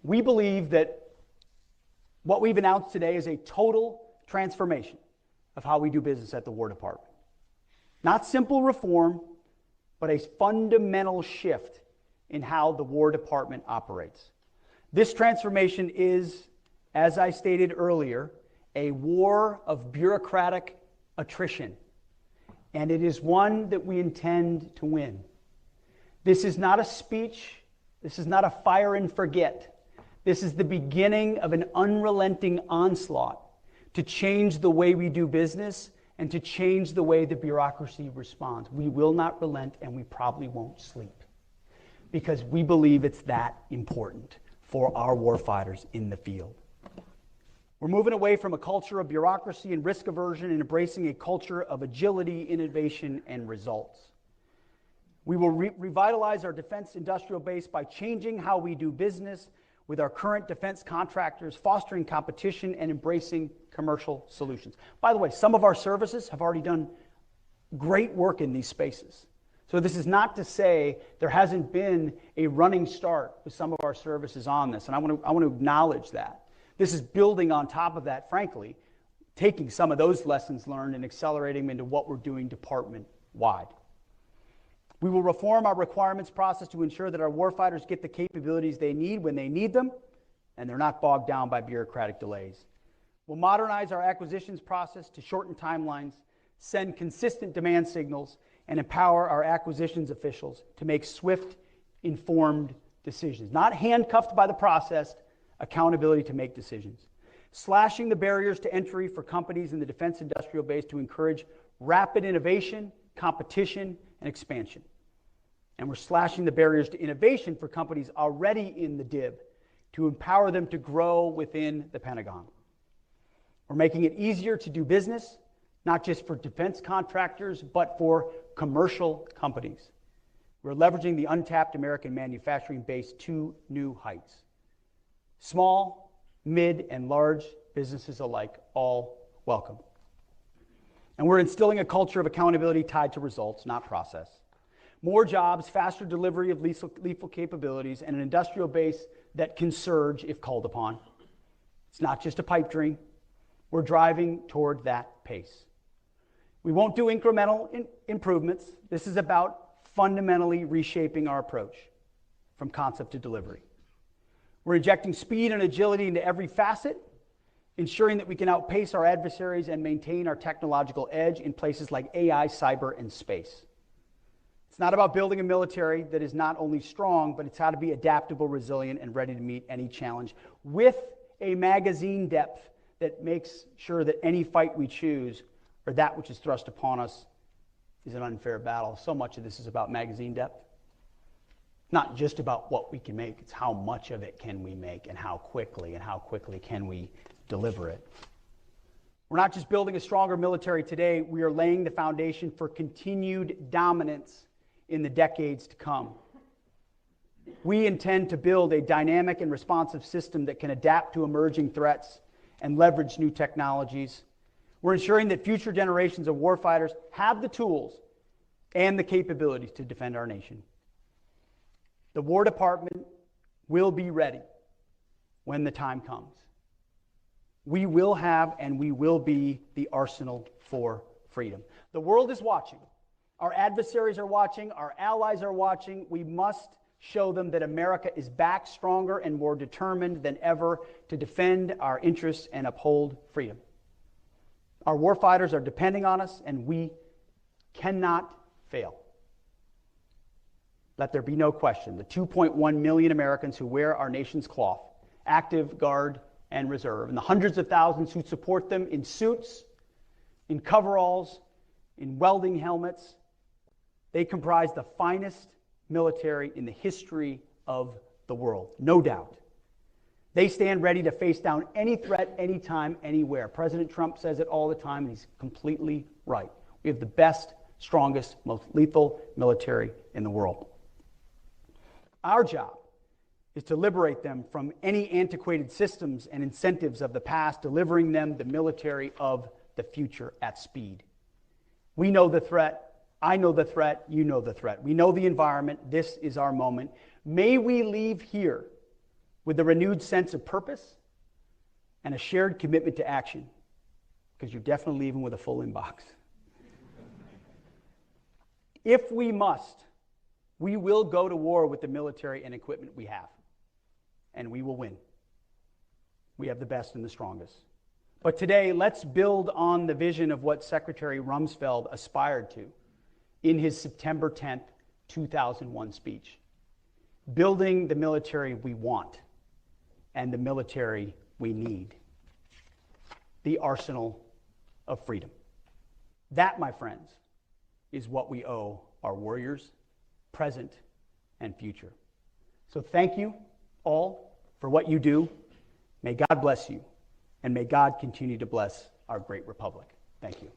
We believe that what we've announced today is a total transformation of how we do business at the War Department. Not simple reform, but a fundamental shift in how the War Department operates. This transformation is, as I stated earlier, a war of bureaucratic attrition, and it is one that we intend to win. This is not a speech. This is not a fire and forget. This is the beginning of an unrelenting onslaught to change the way we do business and to change the way the bureaucracy responds. We will not relent, and we probably won't sleep, because we believe it's that important for our warfighters in the field. We're moving away from a culture of bureaucracy and risk aversion and embracing a culture of agility, innovation, and results. We will revitalize our defense industrial base by changing how we do business with our current defense contractors, fostering competition, and embracing commercial solutions. By the way, some of our services have already done great work in these spaces. So this is not to say there hasn't been a running start with some of our services on this, and I want to acknowledge that. This is building on top of that, frankly, taking some of those lessons learned and accelerating them into what we're doing department-wide. We will reform our requirements process to ensure that our warfighters get the capabilities they need when they need them, and they're not bogged down by bureaucratic delays. We'll modernize our acquisitions process to shorten timelines, send consistent demand signals, and empower our acquisitions officials to make swift, informed decisions. Not handcuffed by the process, accountability to make decisions. Slashing the barriers to entry for companies in the defense industrial base to encourage rapid innovation, competition, and expansion. And we're slashing the barriers to innovation for companies already in the DIB to empower them to grow within the Pentagon. We're making it easier to do business, not just for defense contractors, but for commercial companies. We're leveraging the untapped American manufacturing base to new heights. Small, mid, and large businesses alike, all welcome. And we're instilling a culture of accountability tied to results, not process. More jobs, faster delivery of lethal capabilities, and an industrial base that can surge if called upon. It's not just a pipe dream. We're driving toward that pace. We won't do incremental improvements. This is about fundamentally reshaping our approach from concept to delivery. We're injecting speed and agility into every facet, ensuring that we can outpace our adversaries and maintain our technological edge in places like AI, cyber, and space. It's not about building a military that is not only strong, but it's how to be adaptable, resilient, and ready to meet any challenge with a magazine depth that makes sure that any fight we choose or that which is thrust upon us is an unfair battle. So much of this is about magazine depth. Not just about what we can make, it's how much of it can we make and how quickly can we deliver it. We're not just building a stronger military today, we are laying the foundation for continued dominance in the decades to come. We intend to build a dynamic and responsive system that can adapt to emerging threats and leverage new technologies. We're ensuring that future generations of warfighters have the tools and the capabilities to defend our nation. The War Department will be ready when the time comes. We will have and we will be the arsenal for freedom. The world is watching. Our adversaries are watching. Our allies are watching. We must show them that America is back stronger and more determined than ever to defend our interests and uphold freedom. Our warfighters are depending on us, and we cannot fail. Let there be no question. The 2.1 million Americans who wear our nation's cloth, active, guard, and reserve, and the hundreds of thousands who support them in suits, in coveralls, in welding helmets, they comprise the finest military in the history of the world, no doubt. They stand ready to face down any threat, anytime, anywhere. President Trump says it all the time, and he's completely right. We have the best, strongest, most lethal military in the world. Our job is to liberate them from any antiquated systems and incentives of the past, delivering them the military of the future at speed. We know the threat. I know the threat. You know the threat. We know the environment. This is our moment. May we leave here with a renewed sense of purpose and a shared commitment to action, because you're definitely leaving with a full inbox. If we must, we will go to war with the military and equipment we have, and we will win. We have the best and the strongest. But today, let's build on the vision of what Secretary Rumsfeld aspired to in his September 10th, 2001 speech. Building the military we want and the military we need. The arsenal of freedom. That, my friends, is what we owe our warriors, present and future. So thank you all for what you do. May God bless you, and may God continue to bless our great republic. Thank you.